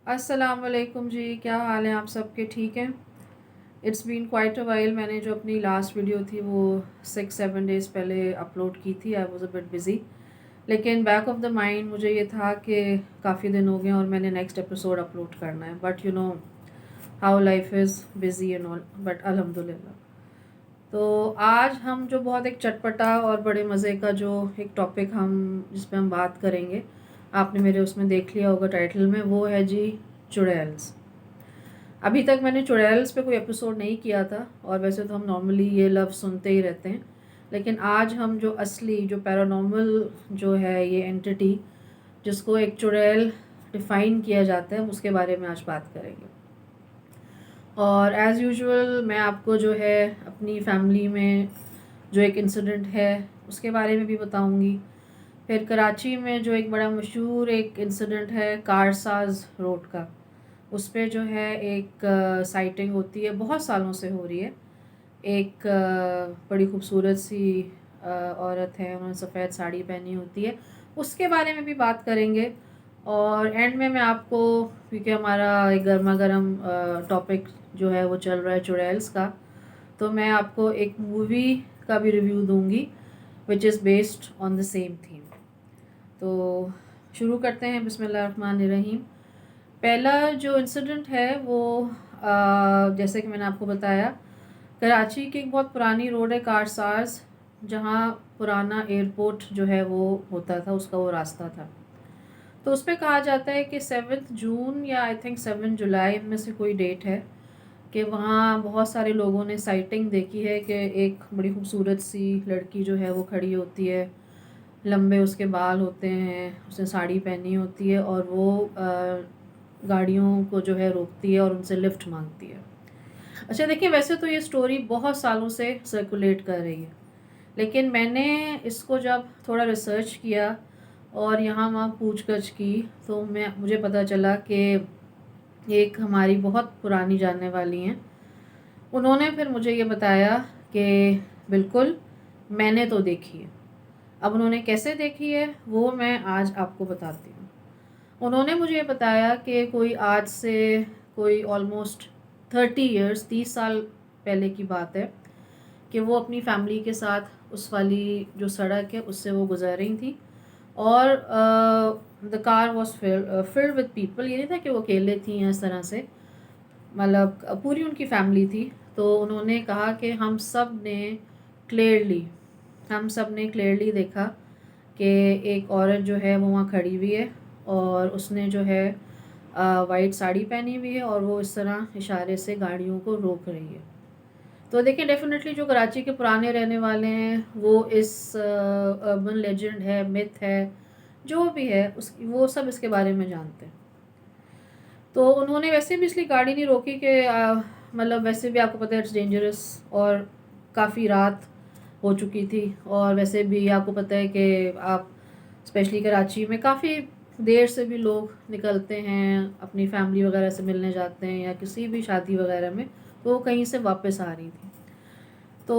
السلام علیکم جی، کیا حال ہیں آپ سب کے؟ ٹھیک ہیں؟ It's been quite a while. میں نے جو اپنی لاسٹ ویڈیو تھی وہ 6-7 ڈیز پہلے اپلوڈ کی تھی. I was a but busy, لیکن بیک آف دا مائنڈ مجھے یہ تھا کہ کافی دن ہو گئے اور میں نے نیکسٹ ایپیسوڈ اپلوڈ کرنا ہے. But you know how life is busy and all, but الحمد للہ. تو آج ہم جو بہت ایک چٹپٹا اور بڑے مزے کا جو ایک ٹاپک جس پہ ہم بات کریں گے، آپ نے میرے اس میں دیکھ لیا ہوگا ٹائٹل میں، وہ ہے جی چڑیلس. ابھی تک میں نے چڑیلس پہ کوئی ایپیسوڈ نہیں کیا تھا، اور ویسے تو ہم نارملی یہ لفظ سنتے ہی رہتے ہیں، لیکن آج ہم جو اصلی جو پیرانارمل جو ہے یہ اینٹی جس کو ایک چڑیل ڈیفائن کیا جاتا ہے، اس کے بارے میں آج بات کریں گے. اور ایز یوزول میں آپ کو جو ہے اپنی فیملی میں جو ایک انسیڈنٹ ہے اس کے بارے میں بھی بتاؤں گی. پھر کراچی میں جو ایک بڑا مشہور ایک انسیڈنٹ ہے کارساز روڈ کا، اس پہ جو ہے ایک سائٹنگ ہوتی ہے، بہت سالوں سے ہو رہی ہے. ایک بڑی خوبصورت سی عورت ہے، انہوں نے سفید ساڑی پہنی ہوتی ہے، اس کے بارے میں بھی بات کریں گے. اور اینڈ میں آپ کو، کیونکہ ہمارا ایک گرما گرم ٹاپک جو ہے وہ چل رہا ہے چڑیلس کا، تو میں آپ کو ایک مووی کا بھی ریویو دوں گی which is based on the same theme. تو شروع کرتے ہیں، بسم اللہ الرحمن الرحیم. پہلا جو انسیڈنٹ ہے وہ جیسے کہ میں نے آپ کو بتایا، کراچی کی ایک بہت پرانی روڈ ہے کارساز، جہاں پرانا ایئرپورٹ جو ہے وہ ہوتا تھا، اس کا وہ راستہ تھا. تو اس پہ کہا جاتا ہے کہ 7 جون یا آئی تھنک 7 جولائی میں سے کوئی ڈیٹ ہے کہ وہاں بہت سارے لوگوں نے سائٹنگ دیکھی ہے کہ ایک بڑی خوبصورت سی لڑکی جو ہے وہ کھڑی ہوتی ہے، لمبے اس کے بال ہوتے ہیں، اس نے ساڑی پہنی ہوتی ہے، اور وہ گاڑیوں کو جو ہے روکتی ہے اور ان سے لفٹ مانگتی ہے. اچھا دیکھیں، ویسے تو یہ سٹوری بہت سالوں سے سرکولیٹ کر رہی ہے، لیکن میں نے اس کو جب تھوڑا ریسرچ کیا اور یہاں وہاں پوچھ گچھ کی تو مجھے پتہ چلا کہ ایک ہماری بہت پرانی جاننے والی ہیں، انہوں نے پھر مجھے یہ بتایا کہ بالکل میں نے تو دیکھی ہے. اب انہوں نے کیسے دیکھی ہے وہ میں آج آپ کو بتاتی ہوں. انہوں نے مجھے یہ بتایا کہ کوئی آج سے کوئی آلموسٹ 30 ایئرس 30 سال پہلے کی بات ہے کہ وہ اپنی فیملی کے ساتھ اس والی جو سڑک ہے اس سے وہ گزر رہی تھیں، اور دا کار واز فلڈ وتھ پیپل. یہ نہیں تھا کہ وہ اکیلے تھیں اس طرح سے، مطلب پوری ان کی فیملی تھی. تو انہوں نے کہا کہ ہم سب نے کلیئرلی دیکھا کہ ایک عورت جو ہے وہ وہاں کھڑی ہوئی ہے، اور اس نے جو ہے وائٹ ساڑی پہنی ہوئی ہے، اور وہ اس طرح اشارے سے گاڑیوں کو روک رہی ہے. تو دیکھیں ڈیفینیٹلی جو کراچی کے پرانے رہنے والے ہیں وہ اس اربن لیجنڈ ہے، متھ ہے، جو بھی ہے وہ سب اس کے بارے میں جانتے ہیں. تو انہوں نے ویسے بھی اس لیے گاڑی نہیں روکی کہ مطلب ویسے بھی آپ کو پتہ ہے اٹس ڈینجرس، اور کافی رات ہو چکی تھی، اور ویسے بھی آپ کو پتہ ہے کہ آپ اسپیشلی کراچی میں کافی دیر سے بھی لوگ نکلتے ہیں، اپنی فیملی وغیرہ سے ملنے جاتے ہیں یا کسی بھی شادی وغیرہ میں، تو وہ کہیں سے واپس آ رہی تھی. تو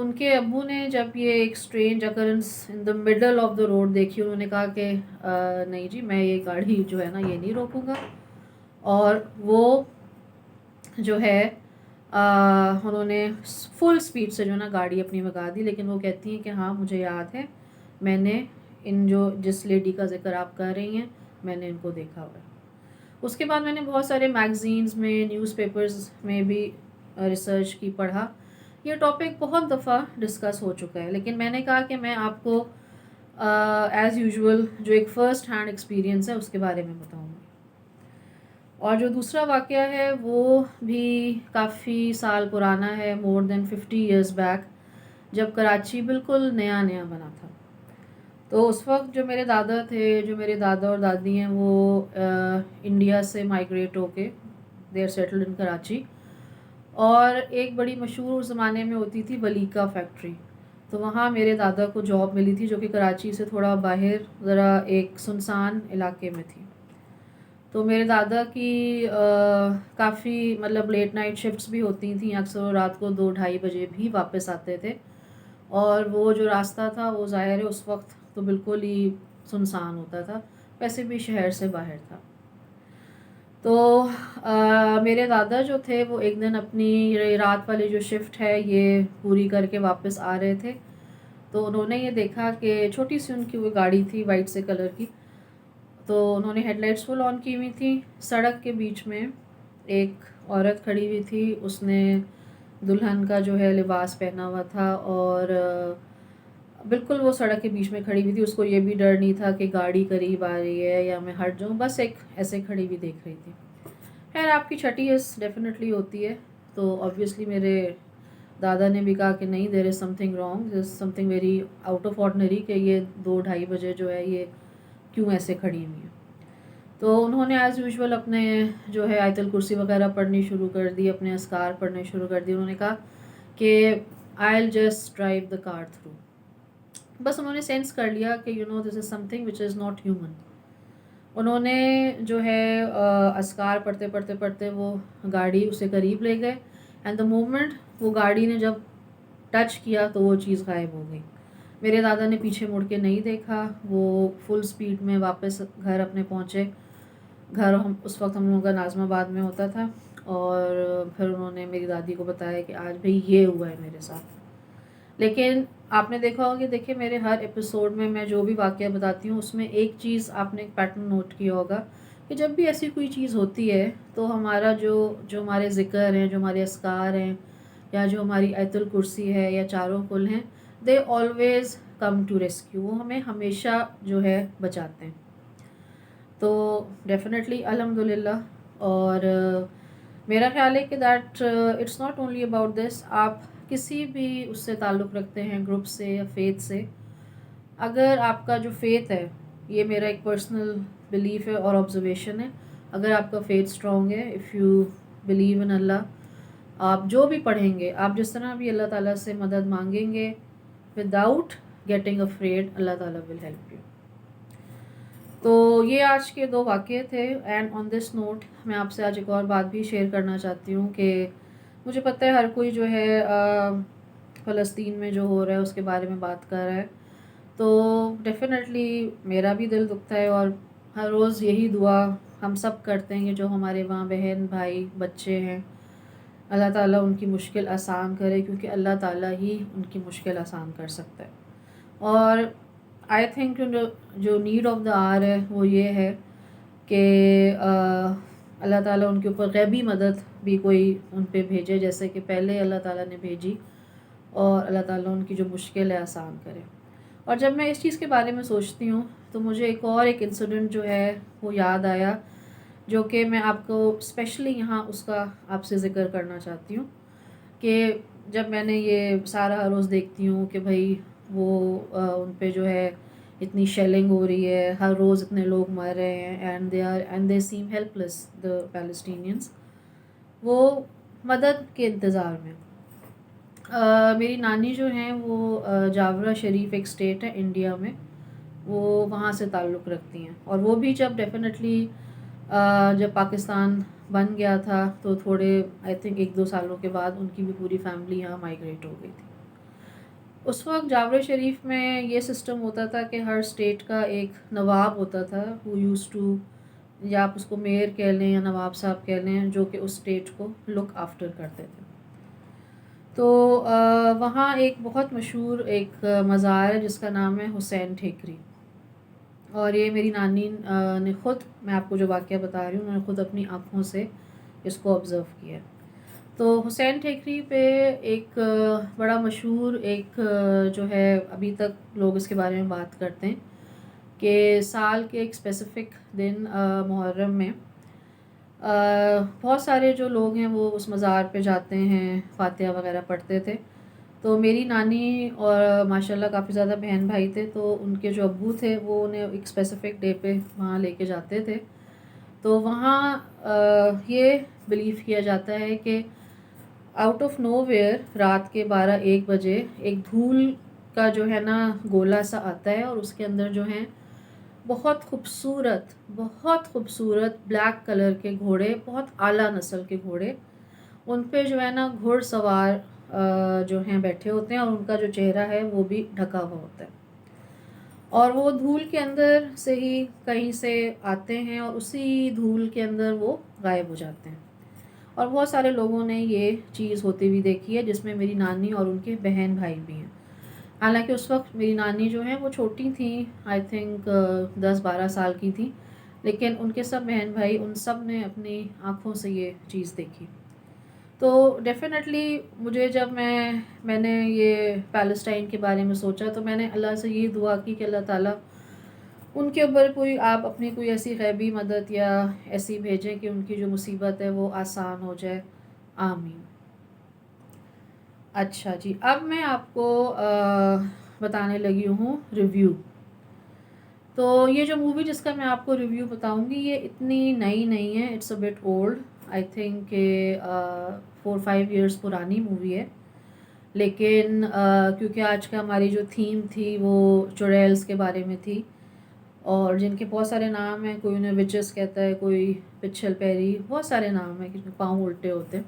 ان کے ابو نے جب یہ ایک strange occurrences in the middle of the road دیکھی، انہوں نے کہا کہ نہیں جی، میں یہ گاڑی جو ہے نا یہ نہیں روکوں گا. اور وہ جو ہے انہوں نے فل سپیڈ سے جو ہے نا گاڑی اپنی بھگا دی. لیکن وہ کہتی ہیں کہ ہاں مجھے یاد ہے، میں نے جس لیڈی کا ذکر آپ کر رہی ہیں میں نے ان کو دیکھا ہوا ہے. اس کے بعد میں نے بہت سارے میگزینز میں، نیوز پیپرز میں بھی ریسرچ کی، پڑھا. یہ ٹاپک بہت دفعہ ڈسکس ہو چکا ہے، لیکن میں نے کہا کہ میں آپ کو ایز یوزول جو ایک فرسٹ ہینڈ ایکسپیرینس ہے اس کے بارے میں بتاؤں گی. اور جو دوسرا واقعہ ہے وہ بھی کافی سال پرانا ہے، مور دین 50 ایئرس بیک، جب کراچی بالکل نیا نیا بنا تھا. تو اس وقت جو میرے دادا تھے، جو میرے دادا اور دادی ہیں، وہ انڈیا سے مائیگریٹ ہو کے they are settled in Karachi. اور ایک بڑی مشہور زمانے میں ہوتی تھی ولیکا فیکٹری، تو وہاں میرے دادا کو جاب ملی تھی، جو کہ کراچی سے تھوڑا باہر ذرا ایک سنسان علاقے میں تھی. تو میرے دادا کی کافی مطلب لیٹ نائٹ شفٹس بھی ہوتی تھیں، اکثر رات کو 2-2:30 بجے بھی واپس آتے تھے. اور وہ جو راستہ تھا وہ ظاہر ہے اس وقت تو بالکل ہی سنسان ہوتا تھا، ویسے بھی شہر سے باہر تھا. تو میرے دادا جو تھے وہ ایک دن اپنی رات والی جو شفٹ ہے یہ پوری کر کے واپس آ رہے تھے، تو انہوں نے یہ دیکھا کہ چھوٹی سی ان کی وہ گاڑی تھی وائٹ سے کلر کی، تو انہوں نے ہیڈ لائٹس فل آن کی ہوئی تھی. سڑک کے بیچ میں ایک عورت کھڑی ہوئی تھی، اس نے دلہن کا جو ہے لباس پہنا ہوا تھا، اور بالکل وہ سڑک کے بیچ میں کھڑی ہوئی تھی. اس کو یہ بھی ڈر نہیں تھا کہ گاڑی قریب آ رہی ہے یا میں ہٹ جاؤں، بس ایک ایسے کھڑی ہوئی دیکھ رہی تھی. خیر آپ کی چھٹی اس ڈیفینیٹلی ہوتی ہے، تو آبویسلی میرے دادا نے بھی کہا کہ نہیں، there is something wrong, there is something very out of ordinary, کہ یہ 2-2:30 بجے جو ہے یہ کیوں ایسے کھڑی ہوئی ہیں. تو انہوں نے ایز یوزول اپنے جو ہے آیت الکرسی وغیرہ پڑھنی شروع کر دی، اپنے اذکار پڑھنے شروع کر دی. انہوں نے کہا کہ I will just drive the car through. بس انہوں نے سینس کر لیا کہ this is something which is not human. انہوں نے جو ہے اذکار پڑھتے پڑھتے پڑھتے وہ گاڑی اسے قریب لے گئے، اینڈ دا مومنٹ وہ گاڑی نے جب ٹچ کیا تو وہ چیز غائب ہو گئی. میرے دادا نے پیچھے مڑ کے نہیں دیکھا، وہ فل سپیڈ میں واپس گھر اپنے پہنچے. گھر اس وقت ہم لوگوں کا ناظم آباد میں ہوتا تھا، اور پھر انہوں نے میری دادی کو بتایا کہ آج بھائی یہ ہوا ہے میرے ساتھ. لیکن آپ نے دیکھا ہوگا کہ دیکھیں میرے ہر ایپیسوڈ میں جو بھی واقعہ بتاتی ہوں اس میں ایک چیز آپ نے ایک پیٹرن نوٹ کیا ہوگا کہ جب بھی ایسی کوئی چیز ہوتی ہے تو ہمارا جو ہمارے ذکر ہیں، جو ہمارے اذکار ہیں، یا جو ہماری آیت الکرسی ہے یا چاروں کل ہیں، they always come to rescue. وہ ہمیں ہمیشہ جو ہے بچاتے ہیں. تو ڈیفینیٹلی الحمد للہ. اور میرا خیال ہے کہ that it's not only about this. آپ کسی بھی اس سے تعلق رکھتے ہیں، گروپ سے یا فیتھ سے، اگر آپ کا جو فیتھ ہے، یہ میرا ایک پرسنل بلیف ہے اور آبزرویشن ہے، اگر آپ کا فیتھ اسٹرانگ ہے، اف یو بلیو ان اللہ، آپ جو بھی پڑھیں گے، آپ جس طرح بھی اللہ تعالیٰ سے مدد مانگیں گے وداؤٹ گیٹنگ افریڈ، اللہ تعالیٰ ول ہیلپ یو. تو یہ آج کے 2 واقعے تھے. اینڈ آن دس نوٹ میں آپ سے آج ایک اور بات بھی شیئر کرنا چاہتی ہوں کہ مجھے پتہ ہے ہر کوئی جو ہے فلسطین میں جو ہو رہا ہے اس کے بارے میں بات کر رہا ہے، تو ڈیفینیٹلی میرا بھی دل دکھتا ہے، اور ہر روز یہی دعا ہم سب کرتے ہیں کہ جو ہمارے وہاں بہن بھائی بچے ہیں، اللہ تعالیٰ ان کی مشکل آسان کرے، کیونکہ اللہ تعالیٰ ہی ان کی مشکل آسان کر سکتا ہے. اور آئی تھنک جو نیڈ آف دا آر ہے وہ یہ ہے کہ اللہ تعالیٰ ان کے اوپر غیبی مدد بھی کوئی ان پہ بھیجے، جیسے کہ پہلے اللہ تعالیٰ نے بھیجی، اور اللہ تعالیٰ ان کی جو مشکل ہے آسان کرے. اور جب میں اس چیز کے بارے میں سوچتی ہوں تو مجھے ایک انسیڈنٹ جو ہے وہ یاد آیا، جو کہ میں آپ کو اسپیشلی یہاں اس کا آپ سے ذکر کرنا چاہتی ہوں. کہ جب میں نے یہ سارا ہر روز دیکھتی ہوں کہ بھائی وہ ان پہ جو ہے اتنی شیلنگ ہو رہی ہے، ہر روز اتنے لوگ مر رہے ہیں، and they same help less the Palestinians, وہ مدد کے انتظار میں. میری نانی جو ہیں وہ جاورا شریف ایک اسٹیٹ ہے انڈیا میں، وہ وہاں سے تعلق رکھتی ہیں. اور وہ بھی جب ڈیفینیٹلی جب پاکستان بن گیا تھا تو تھوڑے آئی تھنک 1-2 سالوں کے بعد ان کی بھی پوری فیملی یہاں مائیگریٹ ہو گئی تھی. اس وقت جاورا شریف میں یہ سسٹم ہوتا تھا کہ ہر اسٹیٹ کا ایک نواب ہوتا تھا، ہو یوز ٹو، یا آپ اس کو میئر کہہ لیں یا نواب صاحب کہہ لیں، جو کہ اس اسٹیٹ کو لک آفٹر کرتے تھے. تو وہاں ایک بہت مشہور ایک مزار ہے جس کا نام ہے حسین ٹھیکری. اور یہ میری نانی نے خود، میں آپ کو جو واقعہ بتا رہی ہوں، انہوں نے خود اپنی آنکھوں سے اس کو آبزرو کیا. تو حسین ٹھیکری پہ ایک بڑا مشہور ایک جو ہے ابھی تک لوگ اس کے بارے میں بات کرتے ہیں کہ سال کے ایک اسپیسیفک دن محرم میں بہت سارے جو لوگ ہیں وہ اس مزار پہ جاتے ہیں، فاتحہ وغیرہ پڑھتے تھے. تو میری نانی اور ماشاء اللہ کافی زیادہ بہن بھائی تھے، تو ان کے جو ابو تھے وہ انہیں ایک اسپیسیفک ڈے پہ وہاں لے کے جاتے تھے. تو وہاں یہ بلیو کیا جاتا ہے کہ آؤٹ آف نو ویئر رات کے 12-1 بجے ایک دھول کا جو ہے نا گولا سا آتا ہے، اور اس کے اندر جو ہیں بہت خوبصورت بلیک کلر کے گھوڑے، بہت اعلیٰ نسل کے گھوڑے، ان پہ جو ہے نا گھوڑ سوار جو ہیں بیٹھے ہوتے ہیں، اور ان کا جو چہرہ ہے وہ بھی ڈھکا ہوا ہوتا ہے. اور وہ دھول کے اندر سے ہی کہیں سے آتے ہیں اور اسی دھول کے اندر وہ غائب ہو جاتے ہیں. اور بہت سارے لوگوں نے یہ چیز ہوتی ہوئی دیکھی ہے، جس میں میری نانی اور ان کے بہن بھائی بھی ہیں. حالانکہ اس وقت میری نانی جو ہیں وہ چھوٹی تھیں، آئی تھنک 10-12 سال کی تھی، لیکن ان کے سب بہن بھائی ان سب نے اپنی آنکھوں سے یہ چیز دیکھی. تو ڈیفینیٹلی مجھے جب میں نے یہ پیلسٹائن کے بارے میں سوچا تو میں نے اللہ سے یہ دعا کی کہ اللہ تعالیٰ ان کے اوپر کوئی آپ اپنی کوئی ایسی غیبی مدد یا ایسی بھیجیں کہ ان کی جو مصیبت ہے وہ آسان ہو جائے. آمین. اچھا جی، اب میں آپ کو بتانے لگی ہوں ریویو. تو یہ جو مووی جس کا میں آپ کو ریویو بتاؤں گی یہ اتنی نئی نہیں ہے، it's a bit old. I think کہ 4-5 ایئرس پرانی مووی ہے. لیکن کیونکہ آج کا ہماری جو تھیم تھی وہ چوڑیلس کے بارے میں تھی، اور جن کے بہت سارے نام ہیں، کوئی انہیں وچز کہتا ہے، کوئی پچھل پیری، بہت سارے نام ہیں کہ پاؤں الٹے ہوتے.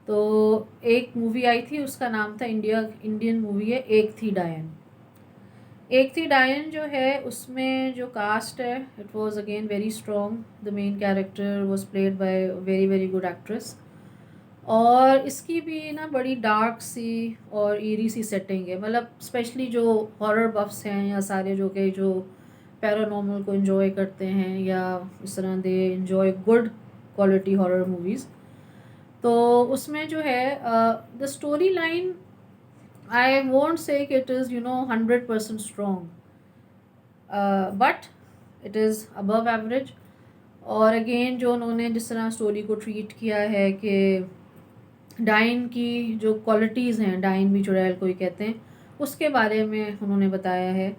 تو ایک مووی آئی تھی، اس کا نام تھا انڈین مووی ہے ایک تھی ڈائن. ایک تھی ڈائن جو ہے اس میں جو کاسٹ ہے it was again very strong. The main character was played by very very good actress. اور اس کی بھی نا بڑی ڈارک سی اور ایری سی سیٹنگ ہے، مطلب اسپیشلی جو ہارر بفس ہیں یا سارے جو پیرانارمل کو انجوائے کرتے ہیں یا اس طرح they enjoy good quality horror movies. تو اس میں جو ہے the story line I won't say it is 100% strong, but it is above average. اور اگین جو انہوں نے جس طرح اسٹوری کو ٹریٹ کیا ہے کہ ڈائن کی جو کوالٹیز ہیں، ڈائن بھی چڑیل کو ہی کہتے ہیں، اس کے بارے میں انہوں نے بتایا ہے.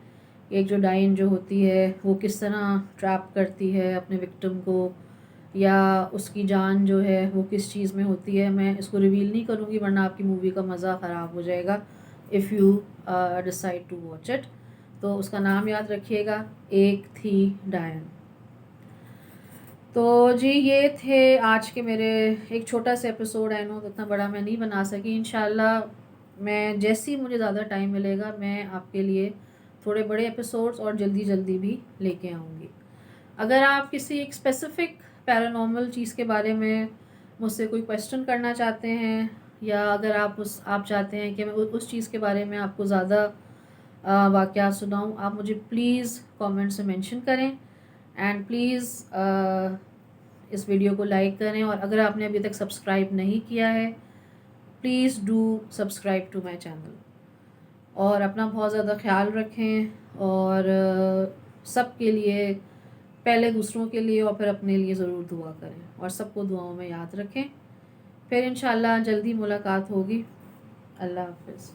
ایک جو ڈائن جو ہوتی ہے وہ کس طرح ٹریپ کرتی ہے اپنے وکٹم کو، یا اس کی جان جو ہے وہ کس چیز میں ہوتی ہے. میں اس کو ریویل نہیں کروں گی ورنہ آپ کی مووی کا مزہ خراب ہو جائے گا if you decide to watch it. تو اس کا نام یاد رکھیے گا، ایک تھی ڈائن. تو جی یہ تھے آج کے میرے ایک چھوٹا سا ایپیسوڈ. آئی نو اتنا بڑا میں نہیں بنا سکی. انشاءاللہ میں جیسی مجھے زیادہ ٹائم ملے گا میں آپ کے لیے تھوڑے بڑے ایپیسوڈز اور جلدی بھی لے کے آؤں گی. اگر آپ کسی ایک اسپیسیفک پیرانارمل چیز کے بارے میں مجھ سے کوئی کویسچن کرنا چاہتے ہیں، یا اگر آپ چاہتے ہیں کہ میں اس چیز کے بارے میں آپ کو زیادہ واقعات سناؤں، آپ مجھے پلیز کامنٹ سے مینشن کریں. اینڈ پلیز اس ویڈیو کو لائک کریں، اور اگر آپ نے ابھی تک سبسکرائب نہیں کیا ہے please do subscribe to my channel. اور اپنا بہت زیادہ خیال رکھیں، اور سب کے لیے، پہلے دوسروں کے لیے اور پھر اپنے لیے ضرور دعا کریں، اور سب کو دعاؤں میں یاد رکھیں. پھر انشاءاللہ جلدی ملاقات ہوگی. اللہ حافظ.